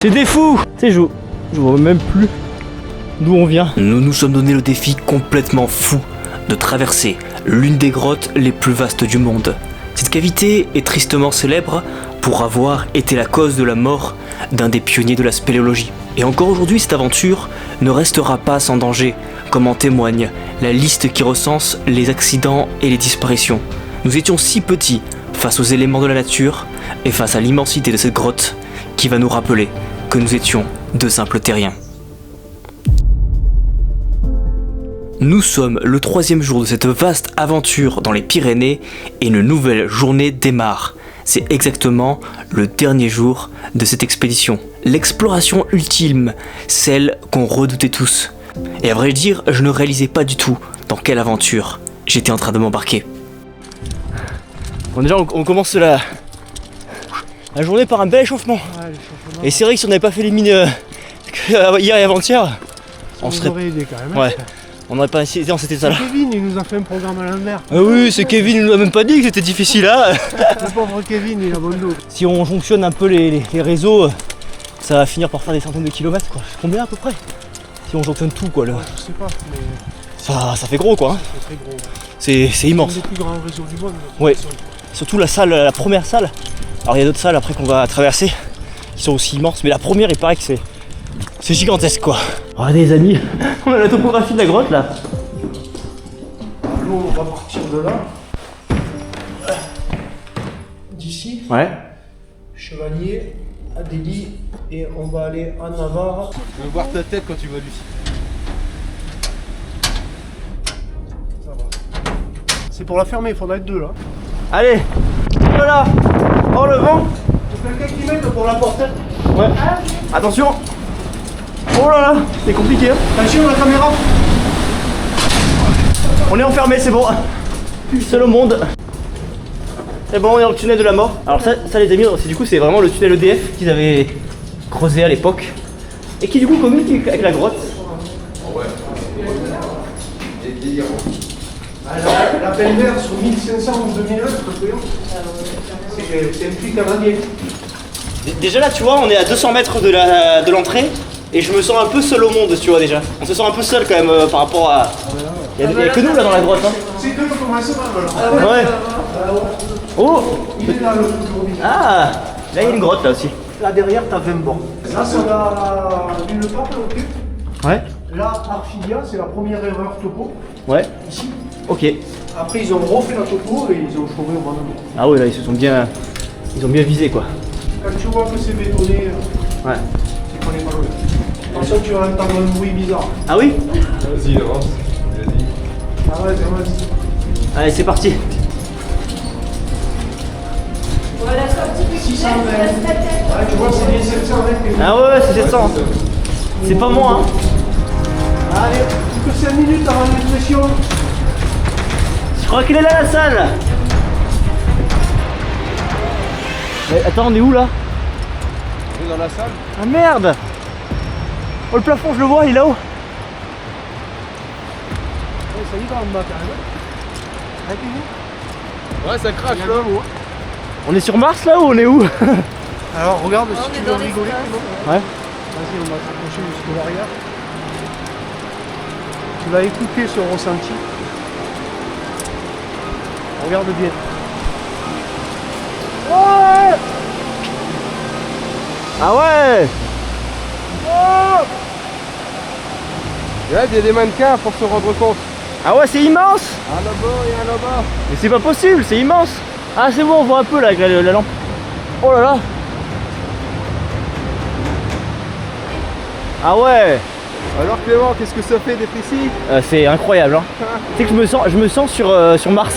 C'est des fous. Tu sais, je vois même plus d'où on vient. Nous nous sommes donné le défi complètement fou de traverser l'une des grottes les plus vastes du monde. Cette cavité est tristement célèbre pour avoir été la cause de la mort d'un des pionniers de la spéléologie. Et encore aujourd'hui, cette aventure ne restera pas sans danger, comme en témoigne la liste qui recense les accidents et les disparitions. Nous étions si petits face aux éléments de la nature et face à l'immensité de cette grotte qui va nous rappeler que nous étions de simples terriens. Nous sommes le 3e jour de cette vaste aventure dans les Pyrénées et une nouvelle journée démarre. C'est exactement le dernier jour de cette expédition. L'exploration ultime, celle qu'on redoutait tous. Et à vrai dire, je ne réalisais pas du tout dans quelle aventure j'étais en train de m'embarquer. Bon, déjà, on commence la journée par un bel échauffement. Ouais, et c'est vrai que si on n'avait pas fait les mines hier et avant-hier, on serait... aidé quand même. Ouais. On n'aurait pas essayé dans cet état-là. Kevin, il nous a fait un programme à l'envers. Ah oui, c'est Kevin, il nous a même pas dit que c'était difficile là. Le pauvre Kevin, il a bon dos. Si on jonctionne un peu les réseaux, ça va finir par faire des centaines de kilomètres quoi. Combien à peu près? Si on jonctionne tout quoi. Ouais, je sais pas, mais ça fait gros quoi. Hein. c'est très gros. C'est immense. C'est le plus grand réseau du monde. Ouais. Surtout la salle, la première salle. Alors il y a d'autres salles après qu'on va traverser qui sont aussi immenses, mais la première il paraît que c'est gigantesque quoi. Regardez les amis, on a la topographie de la grotte là. Nous on va partir de là. D'ici. Ouais. Chevalier, Adélie, et on va aller à Navarre. Je veux voir ta tête quand tu vas Lucie. Ça va. C'est pour la fermer, il faudra être deux là. Allez, voilà. Oh le vent. Il y a quelqu'un qui m'aide pour la porter. Ouais. Attention. Oh là là, c'est compliqué. Hein. Attention la caméra. On est enfermé, c'est bon. Seul au monde. C'est bon, on est dans le tunnel de la mort. Alors ça les amis, c'est vraiment le tunnel EDF qu'ils avaient creusé à l'époque. Et qui du coup communique avec la grotte. La peine verte sur 1500 ou 2000 mètres, c'est un puits canadien. Déjà là tu vois, on est à 200 mètres de l'entrée. Et je me sens un peu seul au monde, tu vois déjà. On se sent un peu seul quand même par rapport à... Il y a que nous là dans la grotte. Hein. C'est que nous commençons alors. Ouais. Oh. Il est là le plus. Ah. Là il y a une grotte là aussi. Là derrière t'as 20 bords. Là c'est la ville de Pape, ok. Ouais. Là Archidia, c'est la première erreur topo. Ouais. Ici. Ok. Après ils ont refait la topo et ils ont chauvé au bon endroit. Ah ouais là ils ont bien visé quoi. Quand tu vois que c'est bétonné, Ouais. c'est qu'on est pas loin. Attention tu vas entendre un bruit bizarre. Ah oui. Vas-y, avance. Vas-y. Ah ouais, vas-y. Allez c'est parti. Voilà, c'est un petit peu 600 mètres. Ouais, tu vois c'est bien 700 mètres. Ah ouais c'est 700. C'est pas moins hein. Allez, plus que 5 minutes avant l'impression. Je crois qu'il est là la salle. Mais attends on est où là? On est dans la salle. Ah merde. Oh le plafond je le vois il est là-haut. Ça y va en bas quand même. Arrêtez-vous. Ouais, ça crache là. On est sur Mars là ou on est où? Alors regarde On si est tu veux dans rigoler. l'espace. Thibaut. Ouais. Vas-y, on va s'approcher jusqu'au l'arrière. Tu vas écouter ce ressenti. Regarde bien. Ouais. Ah ouais. Là, il y a des mannequins pour se rendre compte. Ah ouais c'est immense. Un là-bas et un là-bas. Mais c'est pas possible, c'est immense. Ah c'est bon on voit un peu là avec la lampe. Oh là là. Ah ouais. Alors Clément, qu'est-ce que ça fait d'être ici? C'est incroyable hein. Tu sais que je me sens sur Mars.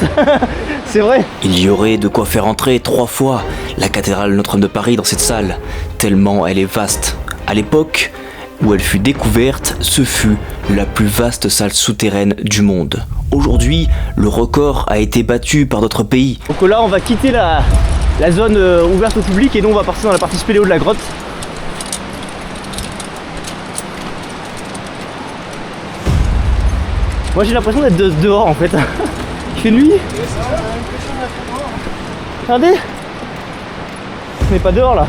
C'est vrai. Il y aurait de quoi faire entrer 3 fois la cathédrale Notre-Dame de Paris dans cette salle, tellement elle est vaste. À l'époque où elle fut découverte, ce fut la plus vaste salle souterraine du monde. Aujourd'hui, le record a été battu par d'autres pays. Donc là on va quitter la zone ouverte au public et nous on va partir dans la partie spéléo de la grotte. Moi j'ai l'impression d'être dehors en fait. Il fait nuit. Regardez. On n'est pas dehors là.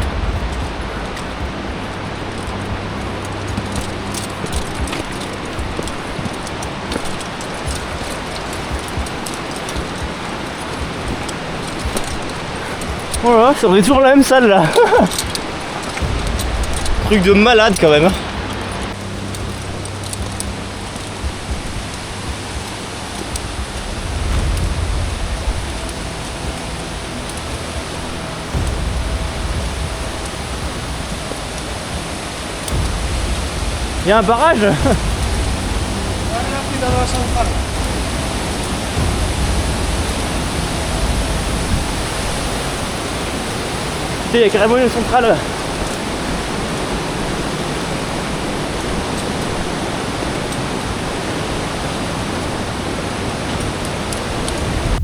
Voilà, on est toujours dans la même salle là. Truc de malade quand même. Il y a un barrage. Il y a carrément une centrale.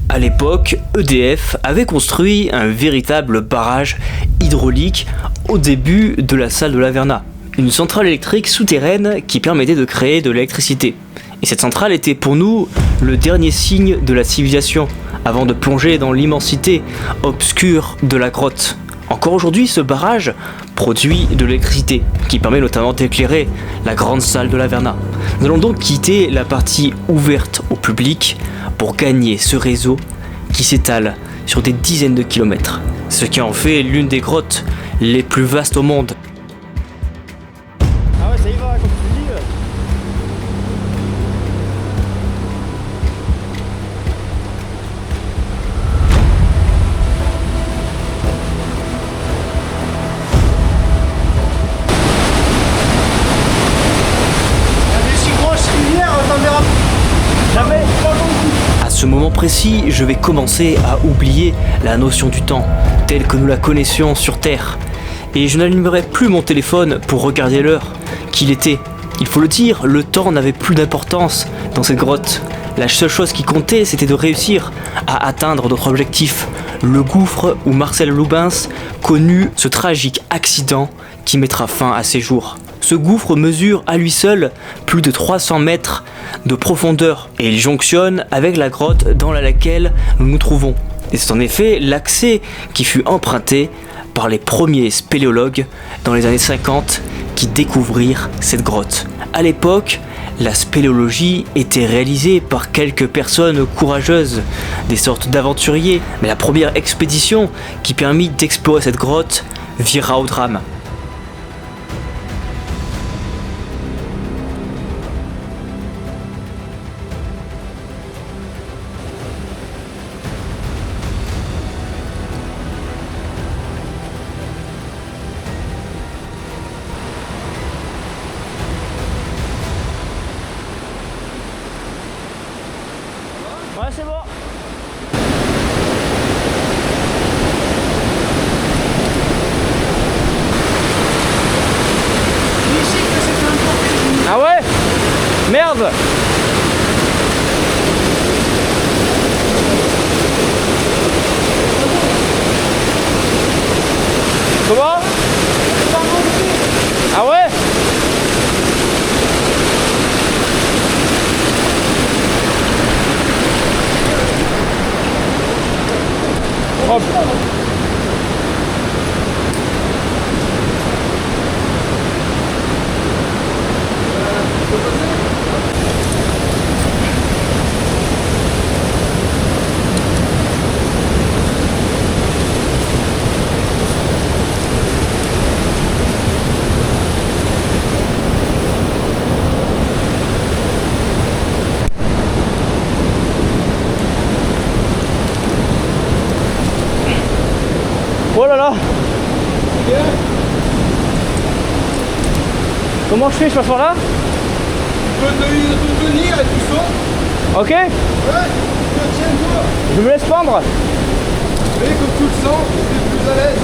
À l'époque, EDF avait construit un véritable barrage hydraulique au début de la salle de l'Averna. Une centrale électrique souterraine qui permettait de créer de l'électricité. Et cette centrale était pour nous le dernier signe de la civilisation, avant de plonger dans l'immensité obscure de la grotte. Encore aujourd'hui, ce barrage produit de l'électricité, qui permet notamment d'éclairer la grande salle de l'Averna. Nous allons donc quitter la partie ouverte au public pour gagner ce réseau qui s'étale sur des dizaines de kilomètres, ce qui en fait l'une des grottes les plus vastes au monde. Ah ouais, ça y va, comme tu dis. Jamais. À ce moment précis, je vais commencer à oublier la notion du temps, telle que nous la connaissions sur Terre. Et je n'allumerai plus mon téléphone pour regarder l'heure qu'il était. Il faut le dire, le temps n'avait plus d'importance dans cette grotte. La seule chose qui comptait, c'était de réussir à atteindre notre objectif, le gouffre où Marcel Lubens connut ce tragique accident qui mettra fin à ses jours. Ce gouffre mesure à lui seul plus de 300 mètres de profondeur et il jonctionne avec la grotte dans laquelle nous nous trouvons. Et c'est en effet l'accès qui fut emprunté par les premiers spéléologues dans les années 50 qui découvrirent cette grotte. À l'époque, la spéléologie était réalisée par quelques personnes courageuses, des sortes d'aventuriers, mais la première expédition qui permit d'explorer cette grotte vira au drame. Ouais, c'est bon. Ah ouais? Merde! Comment? Ah ouais? Hop. Oh là là! Comment je fais? Je passe par là? Tu peux te tenir et tu sautes. Ok? Ouais, tiens-toi. Je me laisse pendre? Et comme tu le sens, tu es plus à l'aise.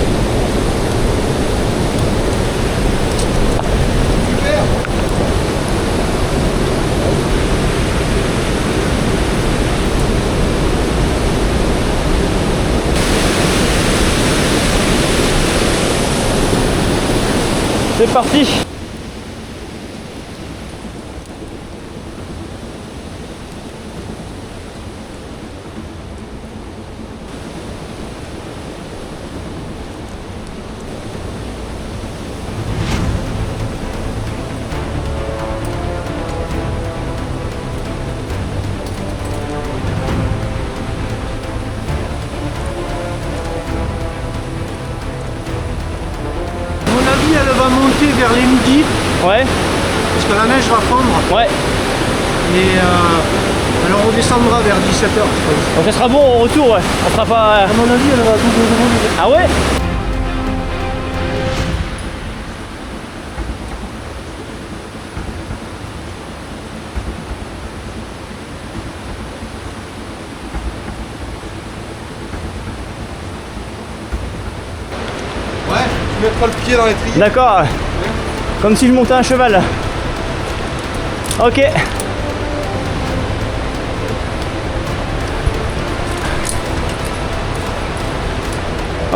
Super. C'est parti! va monter vers les midis, Ouais, parce que la neige va fondre. ouais. Et alors on descendra vers 17h, je pense. Donc ça sera bon au retour, ouais. On sera pas. À mon avis, elle va tout rouler. Ah ouais? Ouais, tu mettras le pied dans l'étrier. D'accord. Comme si je montais un cheval. Ok.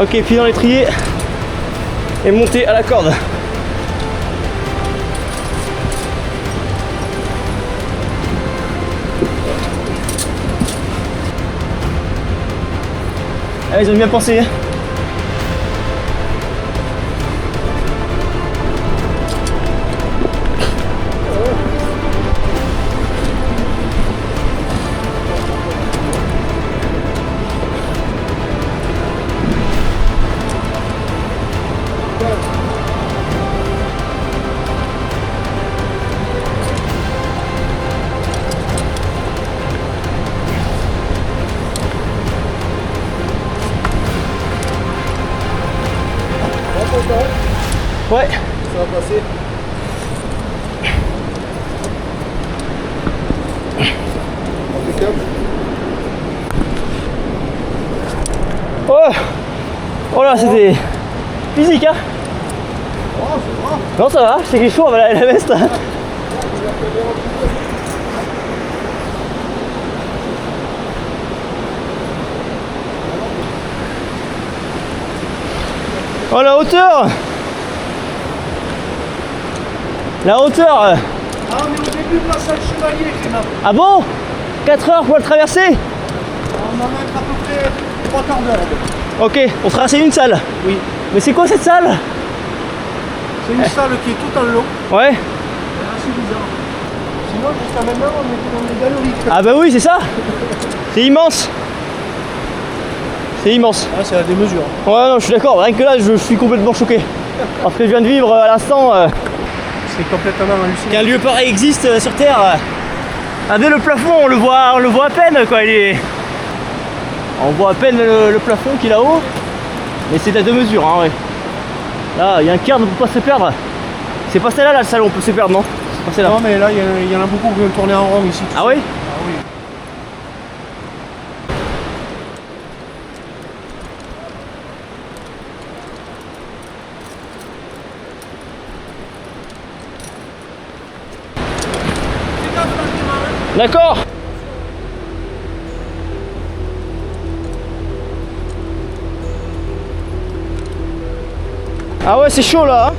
Ok, pied dans l'étrier et monter à la corde. Ah, ils ont bien pensé. Ouais. Ça va passer. Impeccable. Oh. Oh là, c'était physique, hein. Non, ça va, c'est quelque chose, on va la veste. Oh, la hauteur. La hauteur. Ah, on est au début de la salle chevalier, Clément. Ah bon? 4 heures pour le traverser? On en a à peu près 3 quarts d'heure. Ok, on traverse une salle. Oui. Mais c'est quoi cette salle? C'est une salle qui est tout en long. Ouais. C'est assez bizarre. Sinon, jusqu'à maintenant, on était dans des galeries. Ah bah oui, c'est ça. C'est immense. C'est immense. Ah, c'est à des mesures. Ouais, non, je suis d'accord. Rien que là, je suis complètement choqué. Parce que je viens de vivre à l'instant C'est complètement hallucinant. qu'un lieu pareil existe sur Terre. Ah, dès le plafond, on le voit à peine, quoi. On voit à peine le plafond qui est là-haut. Mais c'est à 2 mesures, hein, ouais. Là, il y a un cadre pour pas se perdre. C'est pas celle-là, la salle où on peut se perdre, non? C'est pas celle-là. Non, mais là, il y en a beaucoup qui vont tourner en rond ici. Ah oui? Ah oui. D'accord. Ah ouais, c'est chaud là, hein.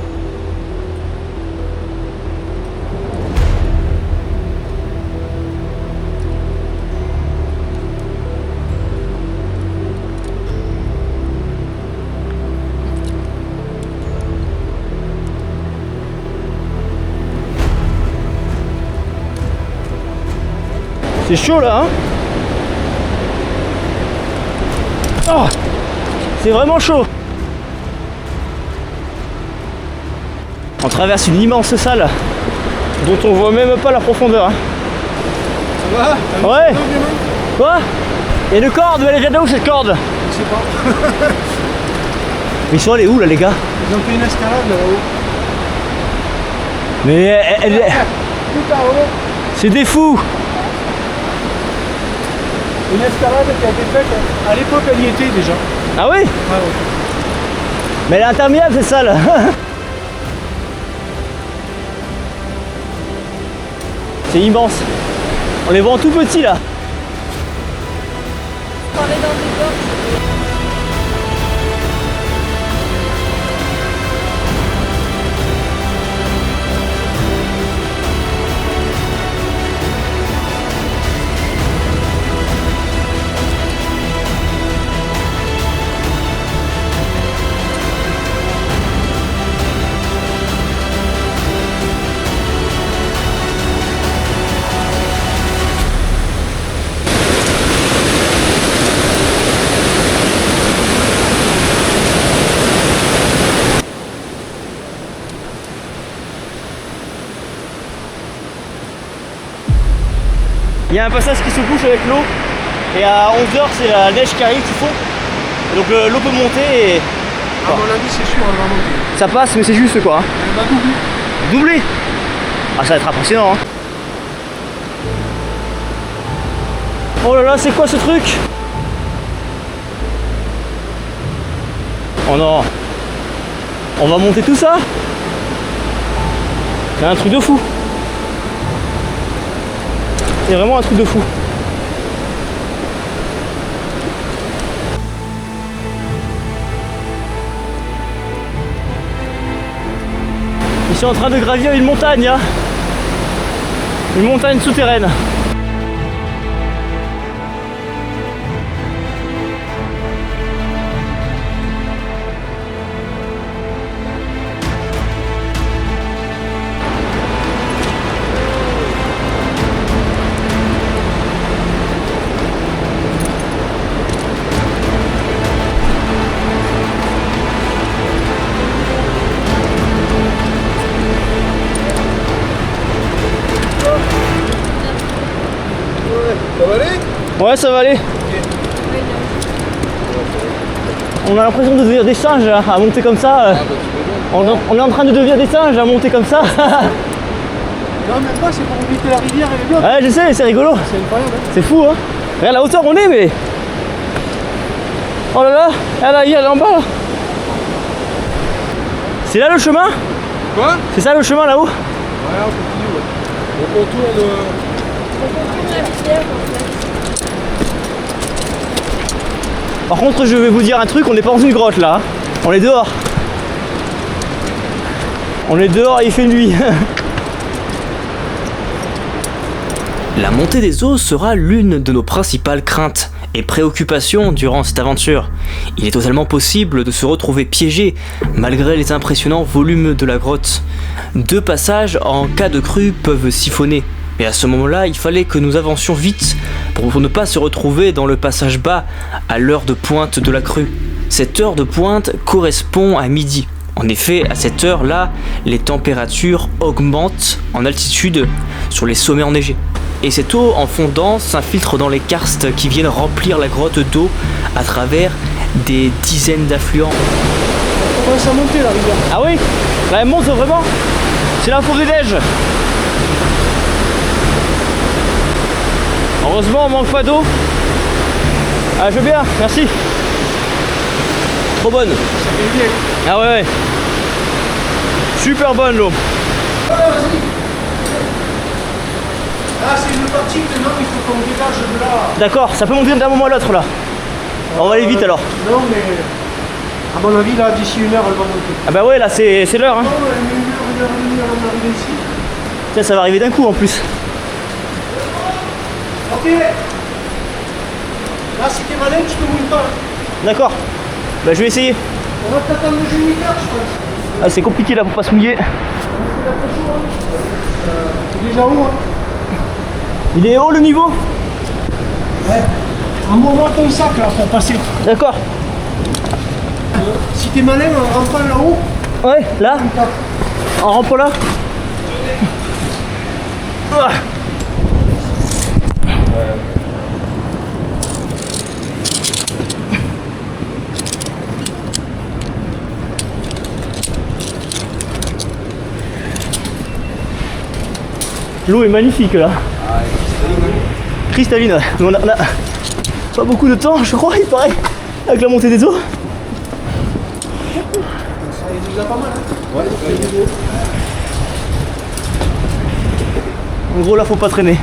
C'est chaud là, hein. Oh, c'est vraiment chaud. On traverse une immense salle dont on voit même pas la profondeur, hein. Ça va? Ouais. Quoi? Il y a une corde, mais elle vient de où cette corde? Je sais pas. Mais ils sont allés où là les gars? Ils ont fait une escalade là-haut. Mais Tout en haut. c'est des fous. Une escalade qui a été faite. À l'époque, elle y était déjà. Ah oui? Ouais, ouais. Mais elle est interminable cette salle. C'est immense. On les voit en tout petit là. On est dans des portes. Il y a un passage qui se bouche avec l'eau. Et à 11h, c'est la neige qui arrive, qui fond. Donc l'eau peut monter et. À mon avis, c'est sûr, elle va monter. Ça passe, mais c'est juste quoi. Hein. Elle va doubler. Doublé. Ah, ça va être impressionnant. Hein. Oh là là, c'est quoi ce truc? Oh non. On va monter tout ça? C'est un truc de fou. C'est vraiment un truc de fou. Ils sont en train de gravir une montagne, hein. Une montagne souterraine. Ça va aller? Ouais, ça va aller. On a l'impression de devenir des singes là, à monter comme ça. On est en train de devenir des singes à monter comme ça. Non, même pas, c'est pour éviter la rivière et les blocs. Ouais, je sais, c'est rigolo. C'est incroyable. Hein. C'est fou, hein. Regarde la hauteur où on est, mais. Oh là là, elle est en bas là. C'est là le chemin? Quoi? C'est ça le chemin là-haut? Ouais, on continue, ouais. On contourne. Par contre, je vais vous dire un truc, on n'est pas dans une grotte là. Hein. On est dehors. On est dehors et il fait nuit. La montée des eaux sera l'une de nos principales craintes et préoccupations durant cette aventure. Il est totalement possible de se retrouver piégé malgré les impressionnants volumes de la grotte. 2 passages en cas de crue peuvent siphonner. Et à ce moment-là, il fallait que nous avancions vite pour ne pas se retrouver dans le passage bas à l'heure de pointe de la crue. Cette heure de pointe correspond à midi. En effet, à cette heure-là, les températures augmentent en altitude sur les sommets enneigés. Et cette eau en fondant s'infiltre dans les karstes qui viennent remplir la grotte d'eau à travers des dizaines d'affluents. On commence à monter la rivière. Ah oui? Là, elle monte vraiment. C'est la forêt des neiges. Heureusement, on manque pas d'eau. Ah, je veux bien, merci. Trop bonne. Ça fait bien. Ah ouais, ouais. Super bonne l'eau. Ah, c'est une partie que non, il faut qu'on dégage de là. D'accord, ça peut monter d'un moment à l'autre là. On va aller vite alors. Non, mais à mon avis, là, d'ici 1 heure, elle va monter. Ah bah ouais, là c'est l'heure. Hein. Non, elle met 1 heure et demie avant d'arriver ici. Tiens, ça va arriver d'un coup en plus. Ok. Là, si t'es malin, tu te mouilles pas. D'accord. Bah je vais essayer. On va t'attendre le 8 heures, je pense. Ah, c'est compliqué là pour pas se mouiller. C'est déjà où, hein? Il est haut le niveau? Ouais. Envoie-moi ton sac là pour passer. D'accord. Si t'es malin, on rentre pas là-haut. Ouais, là. En rampant là. Ah. L'eau est magnifique là. Cristalline. Mais on a pas beaucoup de temps, je crois, il paraît, avec la montée des eaux. Ça est déjà pas mal. Hein. En gros là faut pas traîner.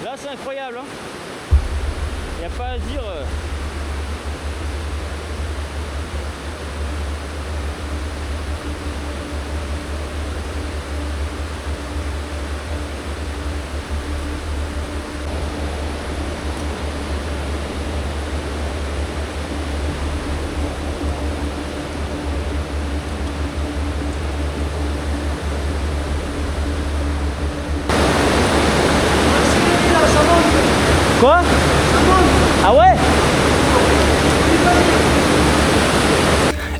Là c'est incroyable hein. Y a pas à dire.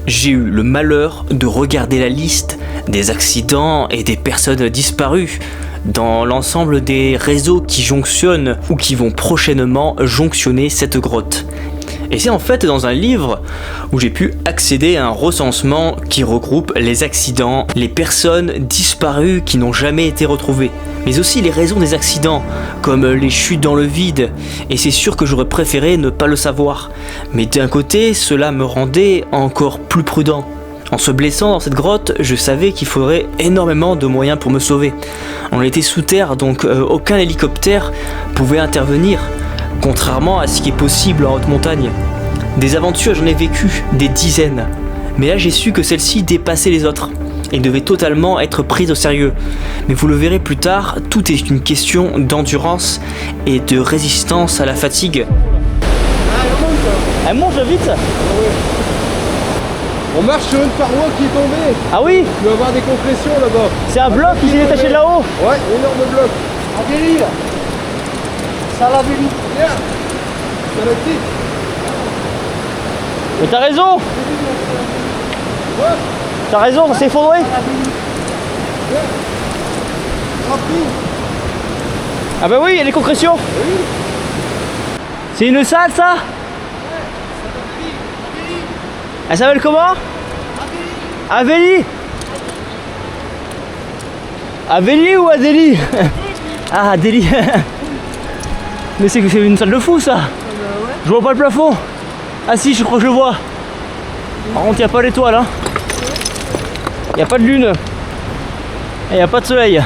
j'ai eu le malheur de regarder la liste des accidents et des personnes disparues dans l'ensemble des réseaux qui jonctionnent ou qui vont prochainement jonctionner cette grotte. Et c'est en fait dans un livre où j'ai pu accéder à un recensement qui regroupe les accidents, les personnes disparues qui n'ont jamais été retrouvées, mais aussi les raisons des accidents, comme les chutes dans le vide, et c'est sûr que j'aurais préféré ne pas le savoir. Mais d'un côté, cela me rendait encore plus prudent. En se blessant dans cette grotte, je savais qu'il faudrait énormément de moyens pour me sauver. On était sous terre, donc aucun hélicoptère pouvait intervenir, contrairement à ce qui est possible en haute montagne. Des aventures, j'en ai vécu des dizaines, mais là j'ai su que celle-ci dépassait les autres et devait totalement être prise au sérieux. Mais vous le verrez plus tard, tout est une question d'endurance et de résistance à la fatigue. Elle monte vite. On marche sur une paroi qui est tombée. Ah oui, Tu vas avoir des compressions là-bas. c'est un bloc qui s'est détaché de là-haut. Ouais, énorme bloc. Adélie, ça l'a vu. Viens. Ça l'a dit. Mais t'as raison. T'as raison, ça s'est effondré. Rapide. Ah bah oui, il y a des concrétions. C'est une salle ça. Elle s'appelle comment? Avélie. Avélie ou Adélie? Ah, Adélie. Mais c'est une salle de fou ça. Je vois pas le plafond. Ah si, je crois que je le vois. Par contre, il n'y a pas d'étoile. Hein. Il n'y a pas de lune. Et il n'y a pas de soleil.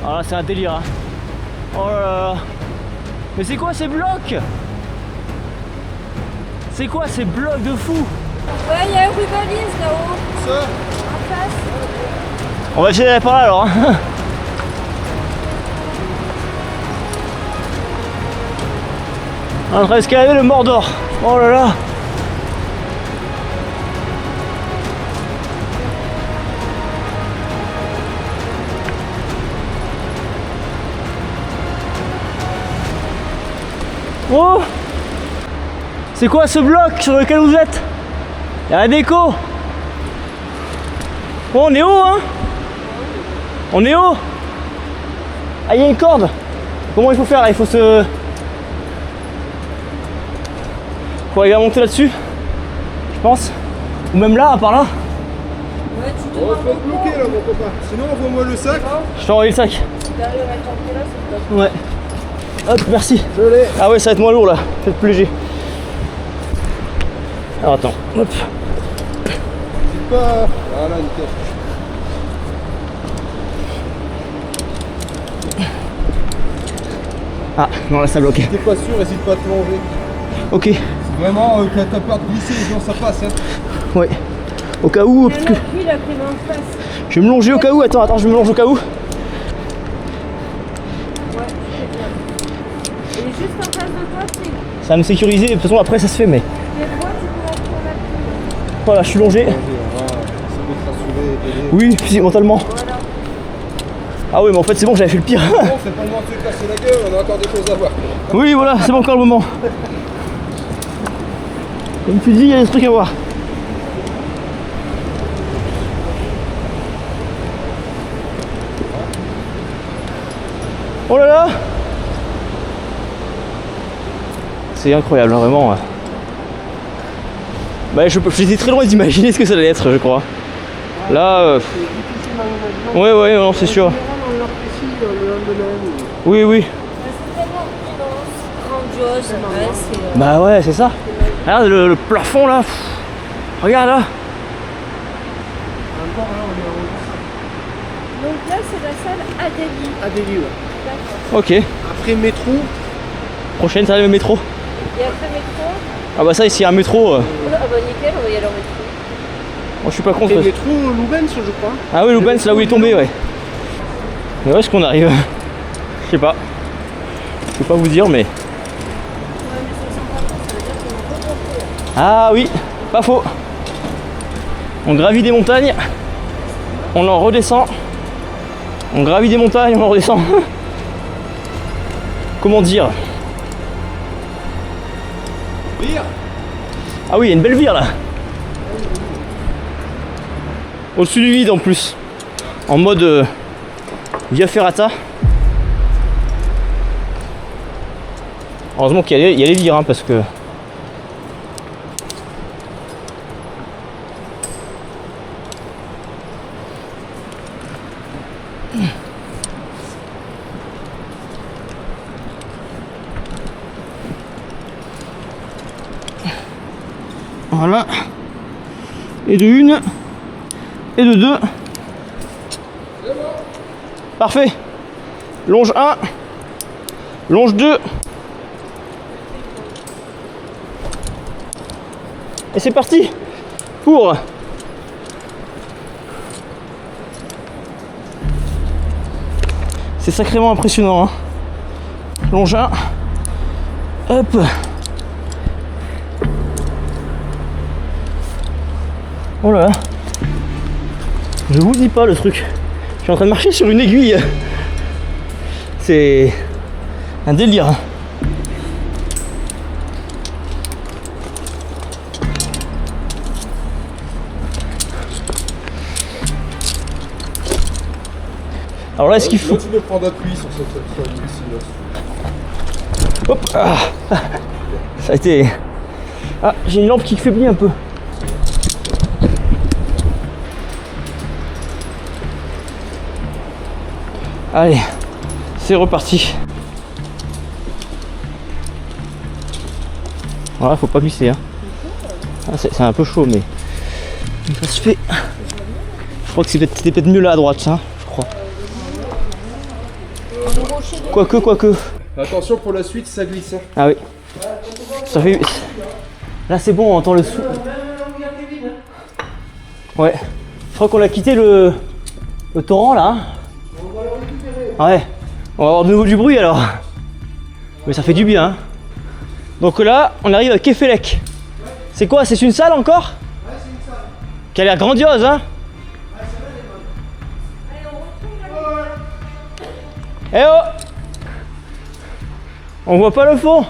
Ah là, c'est un délire. Hein. Oh là là. Mais c'est quoi ces blocs? C'est quoi ces blocs de fou? Ouais, il y a un rubalise là-haut. Ça. En face. On va essayer d'aller par là alors. Hein. On est en train d'escalader le Mordor. Oh là là. Oh. C'est quoi ce bloc sur lequel vous êtes? Il y a un écho. Oh, on est haut hein. On est haut. Ah, il y a une corde. Comment il faut faire là? Il faut se... Faut arriver à monter là-dessus, je pense. Ou même là, par là. Ouais, tu On dois va se bloquer là, mon copain. Sinon, envoie-moi le sac. Je t'ai envoyé le sac. Si t'arrives à tomber là, c'est top. Ouais. Hop, merci. Je l'ai. Ah ouais, ça va être moins lourd là. Peut-être plus léger. Alors attends. Hop. N'hésite pas. Voilà, nickel. Ah, non, là ça bloque. Si t'es pas sûr, n'hésite pas à te manger. Ok. Vraiment, quand t'as peur de glisser, sinon ça passe. Hein. Ouais. Au cas où, parce que Lui, il a pris en face. je vais me longer au cas où. Attends, je me longe au cas où. Ouais, c'est bien. Il est juste en face de toi, c'est. Ça va me sécuriser. De toute façon, après ça se fait, mais. Des fois, tu peux la prendre. Voilà, je suis longé. On va essayer de te rassurer et t'aider. Oui, physique, mentalement. Voilà. Ah oui, mais en fait, c'est bon, j'avais fait le pire. Bon, c'est pas le moment de se casser la gueule, on a encore des choses à voir. Oui, voilà, c'est bon, encore le moment. Comme tu dis, il y a des trucs à voir. Oh là là. C'est incroyable, hein, vraiment. Bah, j'étais très loin d'imaginer ce que ça allait être, je crois. Là, ouais, non, c'est sûr. Oui, oui. C'est tellement immense, grandiose. Ouais, c'est. Bah ouais, c'est ça. Regarde le plafond là. Pff. Regarde là. Donc là, c'est la salle Adélie. Adélie, ouais. D'accord. Ok. Après métro, Prochaine, ça va le métro. Et après métro. Ah bah ça, ici, il y a un métro. Ah bah nickel, on va y aller en métro. Moi, je suis pas contre. après métro Loubens, je crois. Ah oui, Loubens, c'est là où il est tombé, ouais. Mais où est-ce qu'on arrive? Je sais pas. Je peux pas vous dire, mais. Ah oui, pas faux. On gravit des montagnes, on en redescend. On gravit des montagnes, on en redescend. Comment dire? Vire. Ah oui, il y a une belle vire là. Au-dessus du vide en plus. En mode via ferrata. Heureusement qu'il y a les vires hein, parce que. Voilà. Et de une. Et de deux. Parfait. Longe 1. Longe 2. Et c'est parti pour c'est sacrément impressionnant hein. Longe 1. Hop. Oh là là. Je vous dis pas le truc. Je suis en train de marcher sur une aiguille. C'est un délire. Alors là, est-ce qu'il faut... Continue de prendre appui sur cette ligne ici. Hop ah. Ça a été... Ah, j'ai une lampe qui faiblit un peu. Allez, c'est reparti. Voilà, faut pas glisser. Hein. Ah, c'est un peu chaud, mais ça se fait. Je crois que c'était peut-être mieux là à droite, ça, je crois. Quoique. Attention pour la suite, ça glisse. Hein. Ah oui. Ça fait. Là, c'est bon, on entend le son. Ouais. Je crois qu'on a quitté le torrent là. Ouais, on va avoir de nouveau du bruit alors. Mais ça fait du bien. Hein. Donc là, on arrive à Kefelec. C'est quoi? C'est une salle encore? Ouais, c'est une salle. Qui a l'air grandiose, hein? Ouais, c'est vrai, oh! On voit pas le fond.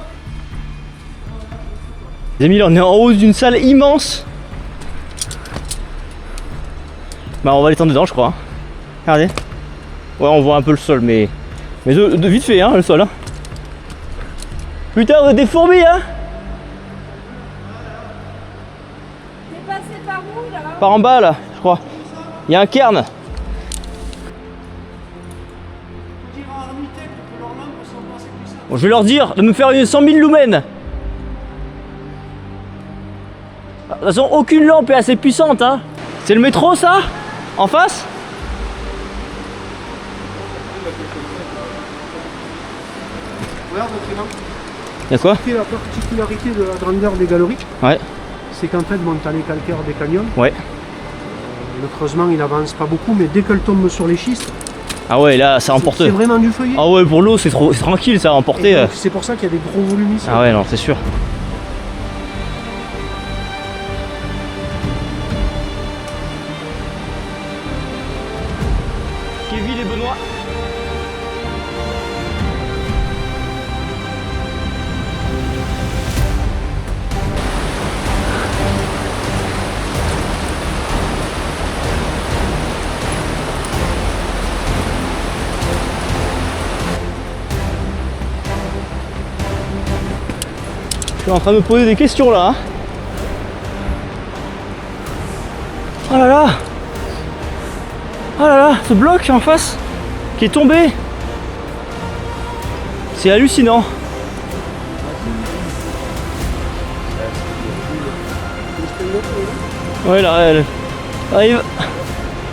Les amis, là, on est en haut d'une salle immense. Bah, on va aller tendre dedans, je crois. Hein. Regardez. Ouais, on voit un peu le sol, mais de vite fait, hein, le sol. Hein. Putain, vous êtes des fourmis, hein. T'es passé par où là? Par en bas, là, je crois. Il y a un cairn. Bon, je vais leur dire de me faire une 100 000 lumens. De toute façon, aucune lampe est assez puissante, hein. C'est le métro, ça? En face? Regarde, Clément. Y'a quoi? La particularité de la grandeur des galeries, Ouais. c'est qu'en fait, bon, t'as les calcaires des canyons. Ouais. Le creusement, il avance pas beaucoup, mais dès qu'elle tombe sur les schistes, Ah ouais, là, ça emporte. c'est vraiment du feuillet. Ah ouais, pour l'eau, c'est tranquille, ça, à emporter. Et donc, c'est pour ça qu'il y a des gros volumes ici. Ah ouais, non, c'est sûr. Kevin et Benoît. Je suis en train de me poser des questions là. Hein. Oh là là. Oh là là, ce bloc en face qui est tombé. C'est hallucinant. Ouais là, elle arrive.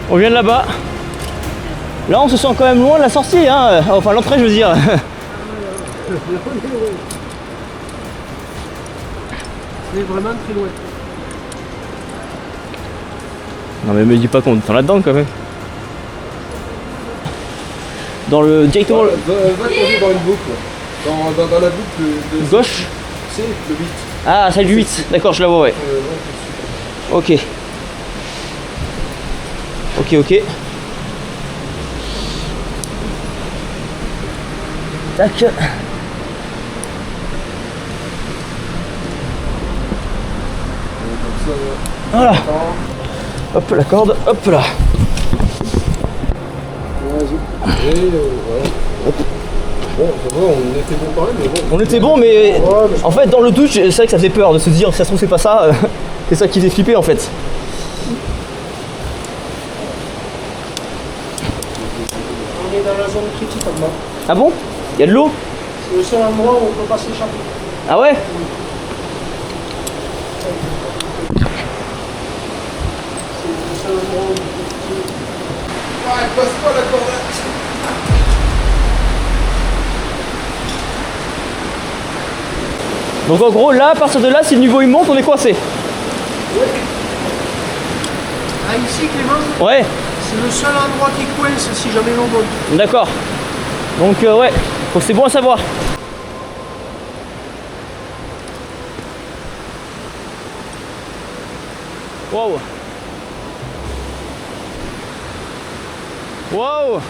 On vient de là-bas. Là on se sent quand même loin de la sortie, hein. Enfin l'entrée je veux dire. C'est vraiment très loin. Non mais me dis pas qu'on est là-dedans quand même. Dans le directement Va creuser dans une boucle. Dans la boucle de gauche. C'est le 8. Ah celle du 8, d'accord je la vois ouais. Ok. Ok. Tac. Ça, Voilà. Hop la corde, hop là. Vas-y. Et voilà. Bon, ça va, on était bon pareil, mais bon. On était bon, mais en fait dans le doute, c'est vrai que ça faisait peur de se dire si ça se trouve c'est pas ça. C'est ça qui faisait flipper en fait. On est dans la zone critique en bas. Ah bon? Il y a de l'eau? C'est le seul endroit où on peut pas s'échapper. Ah ouais? C'est le seul endroit où on peut Ah, elle passe pas la corde. Donc en gros là, à partir de là, si le niveau il monte, on est coincé. Ah, ici, Clément, Ouais, c'est le seul endroit qui coince si jamais l'on monte. d'accord. Donc ouais, donc c'est bon à savoir. Wow. Wow.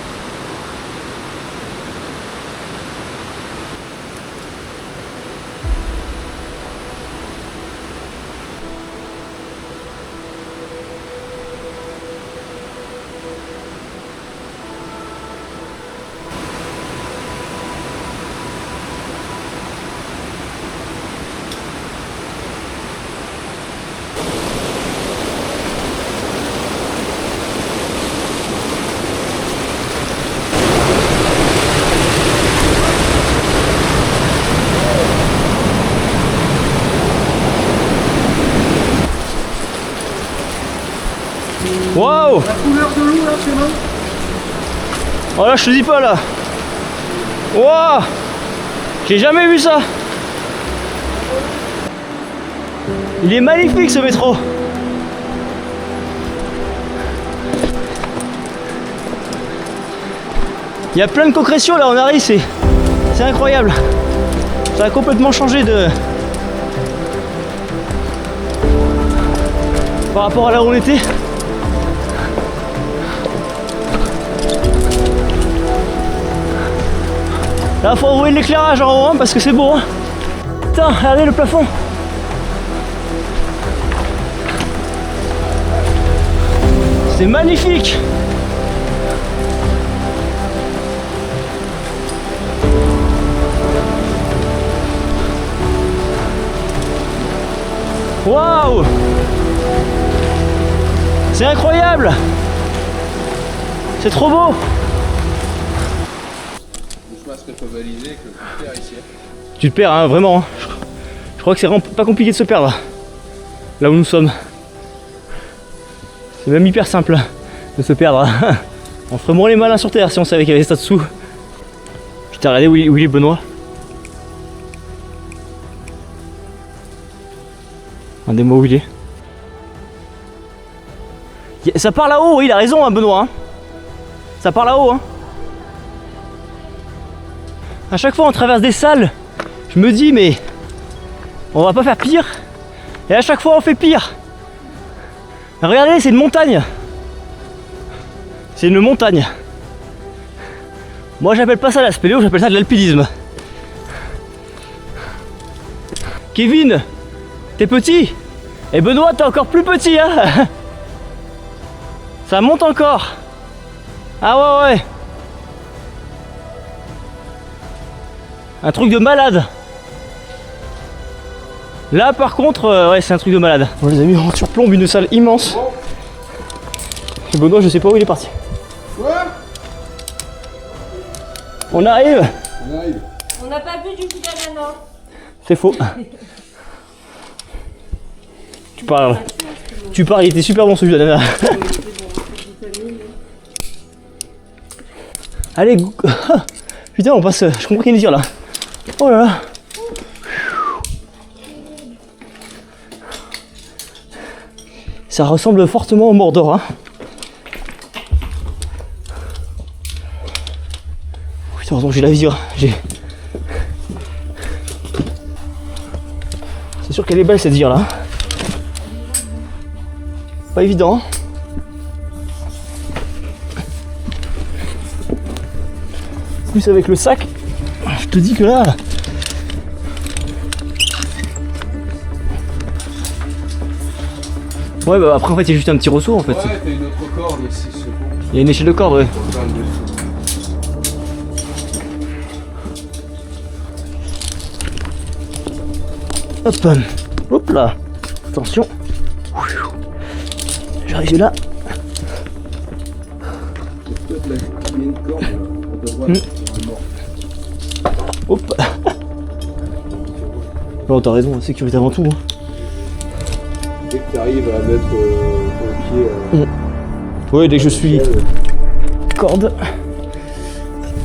Waouh! La couleur de l'eau là, Clément. Oh là, je te dis pas là! Waouh! J'ai jamais vu ça! Il est magnifique ce métro! Il y a plein de concrétions là, on arrive, c'est incroyable! Ça a complètement changé de. Par rapport à là où on était. Là faut envoyer de l'éclairage en haut hein, parce que c'est beau hein. Putain, regardez le plafond. C'est magnifique. Waouh! C'est incroyable! C'est trop beau! Je pense que tu peux valider que tu perds ici. Tu te perds, hein, vraiment. Hein. Je crois que c'est vraiment pas compliqué de se perdre. Là où nous sommes. C'est même hyper simple de se perdre. On ferait moins les malins sur terre si on savait qu'il y avait ça dessous. Je t'ai regardé où il est Benoît. Regardez-moi où il est. Ça part là-haut, oui, il a raison, hein, Benoît. Hein. Ça part là-haut. Hein. À chaque fois on traverse des salles, je me dis mais on va pas faire pire. Et à chaque fois on fait pire. Regardez, c'est une montagne. C'est une montagne. Moi j'appelle pas ça la spéléo, j'appelle ça de l'alpinisme. Kevin, t'es petit. Et Benoît, t'es encore plus petit hein. Ça monte encore. Ah ouais. Un truc de malade. Là par contre, ouais c'est un truc de malade. Bon les amis, on surplombe une salle immense. Et Benoît, je sais pas où il est parti. Quoi? On arrive. On arrive. On n'a pas bu du coup d'ananas. C'est faux. Tu parles, il était super bon celui d'ananas. Allez, putain on passe, je comprends qu'il y a une tire là. Oh là là. Ça ressemble fortement au Mordor hein. Putain, heureusement que j'ai la visure. C'est sûr qu'elle est belle cette visure là. Pas évident. Plus avec le sac, je te dis que là. Ouais, bah après en fait, c'est juste un petit ressaut en fait. Ouais, t'as une autre corde aussi, c'est bon. Il y a une échelle de corde, ouais. Dans le dessous. Hop, hop là. Attention. J'arrive là. Peut-être là, il y a une corde là, à ta droite, sur le mort. Hop. Non, t'as raison, sécurité avant tout. Hein. Dès que t'arrives à mettre ton pied. Ouais, dès que je suis corde.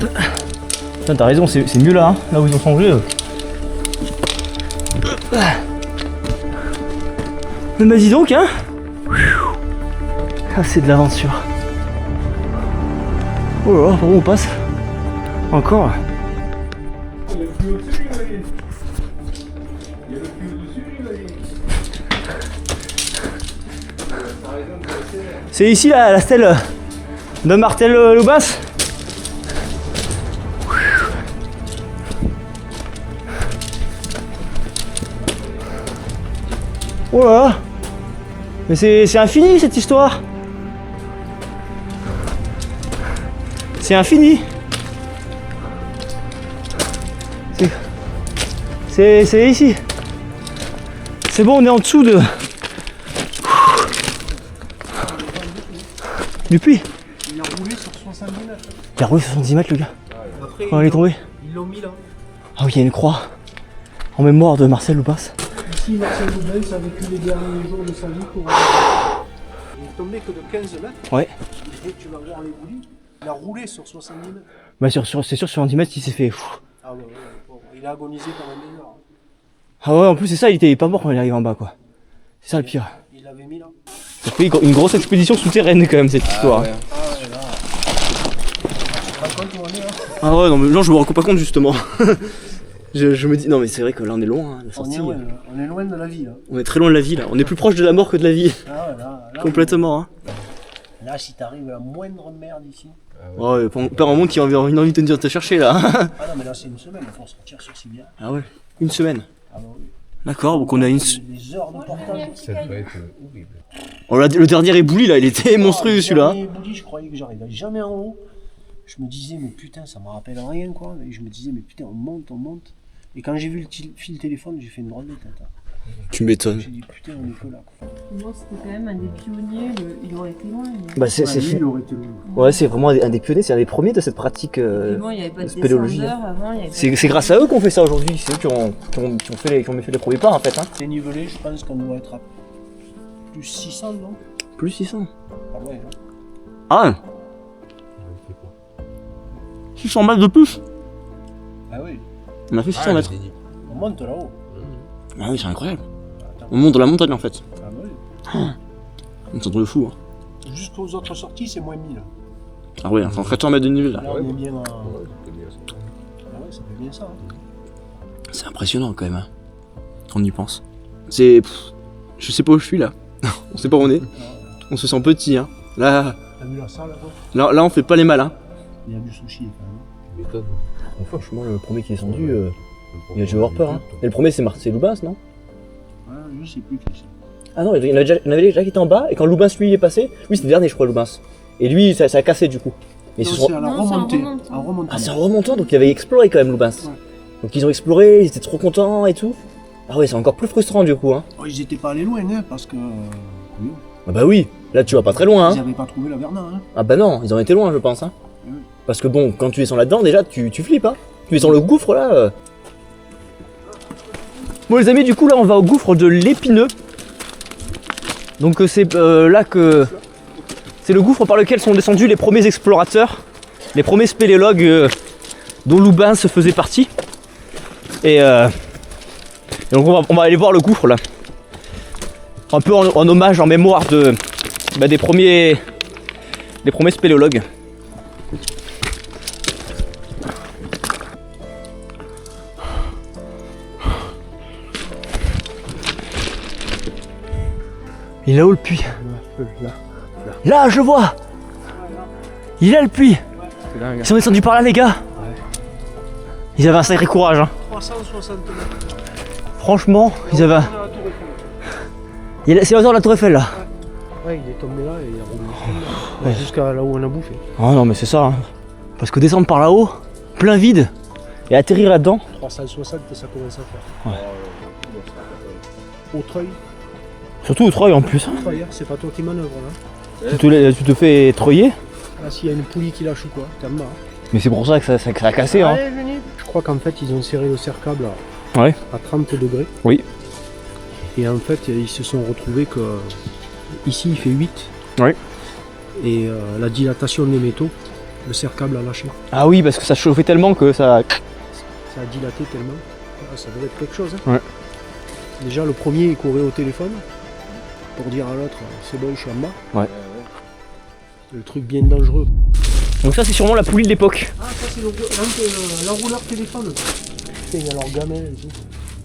Hop. Putain, t'as raison, c'est mieux là, hein, là où ils ont changé. Mais bah dis donc, hein. Ah, c'est de l'aventure. Oh là là, par où on passe? Encore. C'est ici la stèle de Martel Lubas. Oh là là. Mais c'est infini cette histoire. C'est infini. C'est ici. C'est bon, on est en dessous de... du puits. Il a roulé sur 70 mètres. Il a roulé 70 mètres le gars. Après, Quand il est tombé. ils l'ont mis là. Ah oui, il y a une croix. En mémoire de Marcel Lubas. Ici, Marcel Lubens a vécu les derniers jours de sa vie pour... Il est tombé que de 15 mètres. Ouais. Et tu vas voir les boulis. Il a roulé sur 70 mètres. Bah c'est sûr sur 70 mètres il s'est fait... Ah ouais, bon, il a agonisé pendant des heures. Ah ouais, en plus c'est ça, il était pas mort quand il arrive en bas quoi. C'est ça le pire. Il l'avait mis là. Ça fait une grosse expédition souterraine quand même cette histoire. ouais. Ah ouais, là. Tu te rends compte où on est là? Ah ouais, non mais non, je me rends pas compte justement. je me dis, non mais c'est vrai que là on est loin, hein, de la sortie. On est loin de la vie là. On est très loin de la vie là, on est plus proche de la mort que de la vie. Ah ouais, là Complètement hein. Là, si t'arrives à la moindre merde ici. Ouais, pas un monde qui a une envie de venir te chercher là. Ah non, mais là, c'est une semaine, il faut sortir sur Civière. Ah ouais, une semaine. Ah bah oui. D'accord, donc on a une... Des heures de portable. Ça devrait être horrible. Oh, le dernier éboulis là, il était monstrueux celui-là. Le dernier éboulis, je croyais que j'arrivais jamais en haut. Je me disais, mais putain, ça me rappelle rien quoi. Et je me disais, mais putain, on monte, on monte. Et quand j'ai vu le fil téléphone, j'ai fait une drôle de tête. Hein. Tu m'étonnes. J'ai dit, putain, on est que là. Quoi. Moi, c'était quand même un des pionniers. Il aurait été loin. Bah c'est Ouais, lui, il aurait été loin. Ouais, c'est vraiment un des pionniers, c'est un des premiers de cette pratique Effectivement, il n'y avait pas de spéléologie. descendeur avant. Il y avait C'est grâce à eux qu'on fait ça aujourd'hui, c'est eux qui ont fait les premiers pas en fait. Hein. C'est nivelé, je pense qu'on doit être à plus 600, non? Plus 600. Ah ouais, hein. Ah 600 mètres de plus. Ah oui, On a fait 600 mètres. on monte là-haut. Ah oui, c'est incroyable. On monte dans la montagne en fait. Ah bah oui. Un truc de fou. Hein. Jusqu'aux autres sorties, c'est moins 1000. Ah ouais, enfin 400 mètres de niveau là. Là, on est bien à... Ah ouais, ça fait bien ça. Hein. C'est impressionnant quand même. Hein. On y pense. C'est... Je sais pas où je suis là. On sait pas où on est. On se sent petit. Hein. Là, T'as vu la salle là-bas? là on fait pas les malins. Il y a du sushi quand même. M'étonne. Franchement, le premier qui est descendu, il a dû avoir peur. Hein. Et le premier c'est Marcel Lubas, non? Ouais, je sais plus qui c'est. Ah non, il y en avait déjà qui étaient en bas, et quand Lubins lui est passé, lui c'était le dernier je crois Lubins. Et lui ça a cassé du coup. Mais Non, ils se sont... c'est à la Non, c'est en remontée. remontant. En remontant. Ah c'est en remontant, donc il avait exploré quand même Lubins. Ouais. Donc ils ont exploré, ils étaient trop contents et tout. Ah ouais, c'est encore plus frustrant du coup. Hein. Oh, ils étaient pas allés loin, hein, parce que... oui, Ah bah oui, là tu vas pas très loin. ils Hein. avaient pas trouvé la Verna. Hein. Ah bah non, ils en étaient loin je pense. Hein. Oui. Parce que bon, quand tu descends là-dedans, déjà tu flippes. Hein. Tu descends le gouffre là. Bon les amis, du coup là on va au gouffre de l'Épineux. Donc c'est là que... C'est le gouffre par lequel sont descendus les premiers explorateurs, les premiers spéléologues dont Lubins faisait partie. Et donc on va aller voir le gouffre là. Un peu en hommage, en mémoire de, des premiers spéléologues. Il est là où le puits? Là, je le vois. Il est là le puits. Ils sont descendus par là les gars. Ils avaient un sacré courage. Hein. 360 mètres. Franchement, ils avaient... On est à la Tour Eiffel. C'est la hauteur de la Tour Eiffel là. Ouais. Ouais, il est tombé là et il a roulé jusqu'à là où on a bouffé. Oh non mais c'est ça, hein. Parce que descendre par là-haut, plein vide, et atterrir là-dedans. 360 ça commence à faire. Au treuil. Surtout au treuil en plus. Au treuil, hein, c'est pas toi qui manœuvre là. Tu te fais treuiller. Là s'il y a une poulie qui lâche ou quoi, t'es en bas. Mais c'est pour ça que ça a cassé. Hein. Allez, Jenny. Je crois qu'en fait ils ont serré le serre-câble Ouais. à 30 degrés. Oui. Et en fait ils se sont retrouvés que ici il fait 8. Oui. Et la dilatation des métaux, le serre-câble a lâché. Ah oui, parce que ça chauffait tellement que ça... Ça a dilaté tellement. Ah, ça devait être quelque chose. Hein. Ouais. Déjà le premier il courait au téléphone pour dire à l'autre c'est bon je suis en bas. Ouais. Le truc bien dangereux. Donc ça c'est sûrement la poulie de l'époque. Ah ça c'est l'enrouleur téléphone. Putain il y a leur gamin et tout.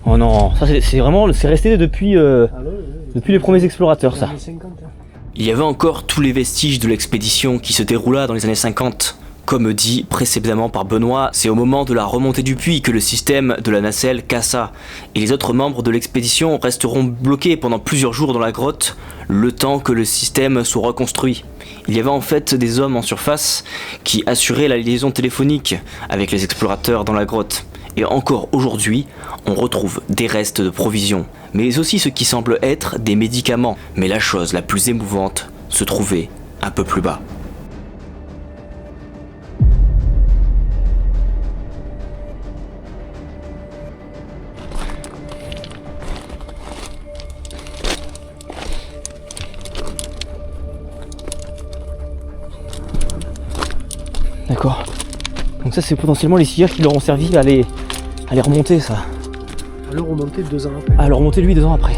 Oh non, ça c'est vraiment... C'est resté depuis les premiers explorateurs ça. Les 50, hein. Il y avait encore tous les vestiges de l'expédition qui se déroula dans les années 50. Comme dit précédemment par Benoît, c'est au moment de la remontée du puits que le système de la nacelle cassa, et les autres membres de l'expédition resteront bloqués pendant plusieurs jours dans la grotte, le temps que le système soit reconstruit. Il y avait en fait des hommes en surface qui assuraient la liaison téléphonique avec les explorateurs dans la grotte. Et encore aujourd'hui, on retrouve des restes de provisions, mais aussi ce qui semble être des médicaments. Mais la chose la plus émouvante se trouvait un peu plus bas. D'accord. Donc ça c'est potentiellement les civières qui leur ont servi à les remonter ça. À le remonter 2 ans après. À le remonter lui 2 ans après.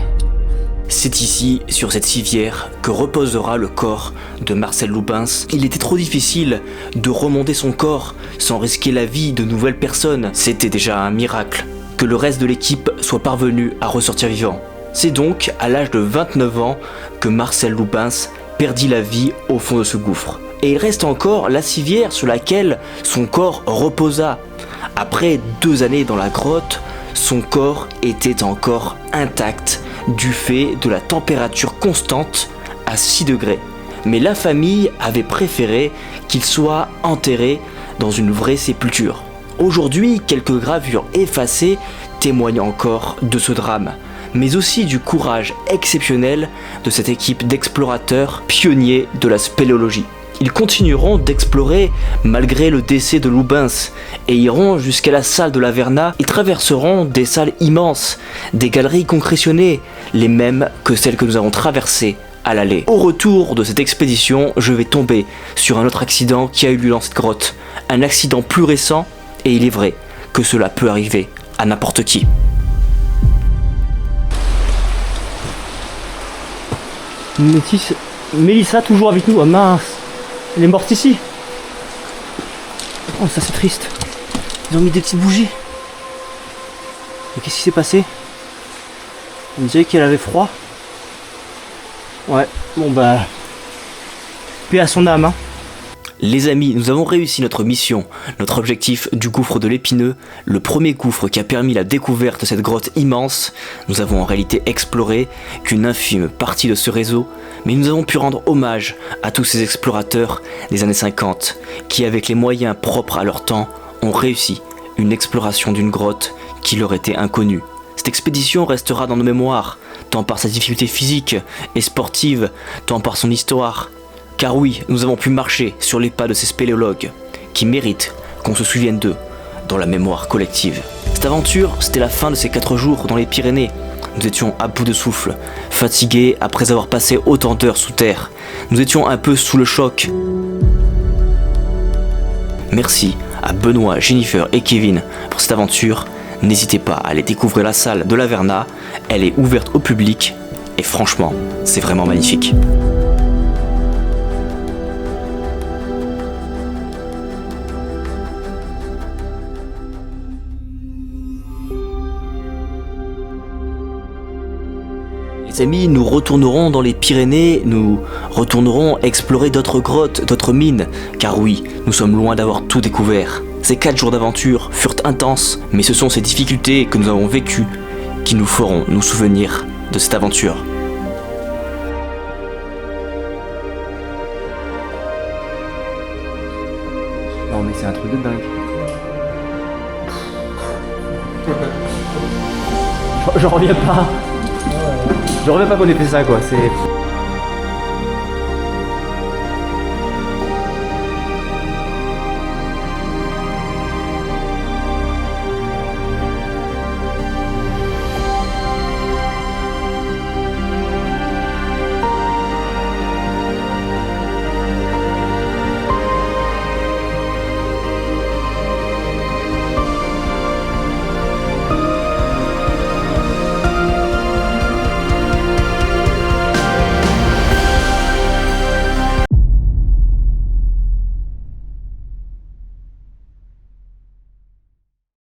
C'est ici, sur cette civière, que reposera le corps de Marcel Lubens. Il était trop difficile de remonter son corps sans risquer la vie de nouvelles personnes. C'était déjà un miracle que le reste de l'équipe soit parvenu à ressortir vivant. C'est donc à l'âge de 29 ans que Marcel Lubens perdit la vie au fond de ce gouffre. Et il reste encore la civière sur laquelle son corps reposa. Après 2 années dans la grotte, son corps était encore intact du fait de la température constante à 6 degrés. Mais la famille avait préféré qu'il soit enterré dans une vraie sépulture. Aujourd'hui, quelques gravures effacées témoignent encore de ce drame, mais aussi du courage exceptionnel de cette équipe d'explorateurs pionniers de la spéléologie. Ils continueront d'explorer malgré le décès de Lubens et iront jusqu'à la salle de l'Averna et traverseront des salles immenses, des galeries concrétionnées, les mêmes que celles que nous avons traversées à l'aller. Au retour de cette expédition, je vais tomber sur un autre accident qui a eu lieu dans cette grotte. Un accident plus récent, et il est vrai que cela peut arriver à n'importe qui. Métis, Mélissa toujours avec nous, oh mince. Elle est morte ici. Oh ça c'est triste. Ils ont mis des petites bougies. Et qu'est-ce qui s'est passé? On dirait qu'elle avait froid. Ouais, bon bah... Paix à son âme hein. Les amis, nous avons réussi notre mission, notre objectif du gouffre de l'Épineux, le premier gouffre qui a permis la découverte de cette grotte immense. Nous avons en réalité exploré qu'une infime partie de ce réseau, mais nous avons pu rendre hommage à tous ces explorateurs des années 50 qui, avec les moyens propres à leur temps, ont réussi une exploration d'une grotte qui leur était inconnue. Cette expédition restera dans nos mémoires, tant par sa difficulté physique et sportive, tant par son histoire. Car oui, nous avons pu marcher sur les pas de ces spéléologues, qui méritent qu'on se souvienne d'eux dans la mémoire collective. Cette aventure, c'était la fin de ces 4 jours dans les Pyrénées. Nous étions à bout de souffle, fatigués après avoir passé autant d'heures sous terre. Nous étions un peu sous le choc. Merci à Benoît, Jennifer et Kevin pour cette aventure. N'hésitez pas à aller découvrir la salle de l'Averna. Elle est ouverte au public et franchement, c'est vraiment magnifique. Les amis, nous retournerons dans les Pyrénées, nous retournerons explorer d'autres grottes, d'autres mines, car oui, nous sommes loin d'avoir tout découvert. Ces 4 jours d'aventure furent intenses, mais ce sont ces difficultés que nous avons vécues qui nous feront nous souvenir de cette aventure. mais c'est un truc de dingue. J'en reviens pas. J'en reviens pas qu'on ait fait ça quoi. C'est.